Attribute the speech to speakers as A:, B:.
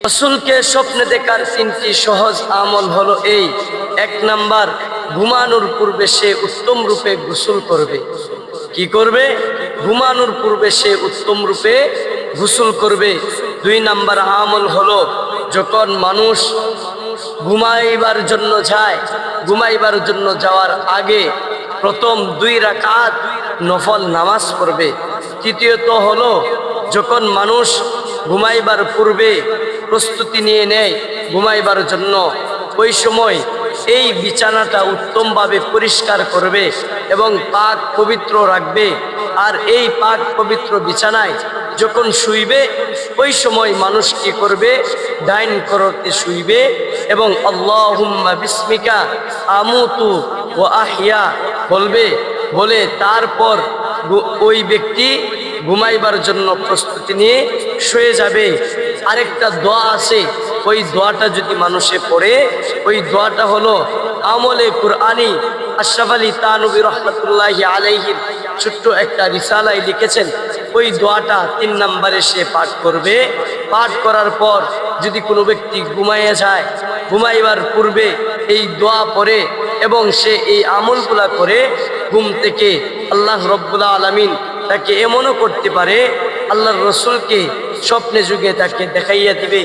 A: রাসূলকে স্বপ্নে দেখার তিনটি সহজ আমল হলো এই। ১ নাম্বার, ঘুমানোর পূর্বে সে উত্তম রূপে গোসল করবে। কি করবে? ঘুমানোর পূর্বে সে উত্তম রূপে গোসল করবে। ২ নাম্বার আমল হলো, যখন মানুষ ঘুমাইবার জন্য যায়, ঘুমাইবার জন্য যাওয়ার আগে প্রথম ২ রাকাত নফল নামাজ পড়বে। তৃতীয়ত হলো, যখন মানুষ ঘুমাইবার পূর্বে প্রস্তুতি নিয়ে নেয় ঘুমাইবার জন্য, ওই সময় এই বিছানাটা উত্তমভাবে পরিষ্কার করবে এবং পাক পবিত্র রাখবে। আর এই পাক পবিত্র বিছানায় যখন শুইবে, ওই সময় মানুষ কি করবে? ডাইন করতে শুইবে এবং আল্লাহুম্মা বিসমিকা আমুতু ওয়া আহইয়া বলবে। বলে তারপর ওই ব্যক্তি ঘুমাইবার জন্য প্রস্তুতি নিয়ে শুয়ে যাবে। আরেকটা দোয়া আছে, ওই দোয়াটা যদি মানুষে পড়ে, ওই দোয়াটা হলো আমলে কুরআনী আশরাফ আলী তানভী রহমাতুল্লাহি আলাইহির ছোট্ট একটা রিসালায় লিখেছেন। ওই দোয়াটা ৩ নম্বরে সে পাঠ করবে। পাঠ করার পর যদি কোনো ব্যক্তি ঘুমাইয়া যায়, ঘুমাইবার পূর্বে এই দোয়া পড়ে এবং সে এই আমলগুলা করে, ঘুম থেকে আল্লাহ রব্বুল আলামিন তাকে এমনও করতে পারে, আল্লাহর রসুলকে স্বপ্নে যুগে তাকে দেখাইয়া দিবে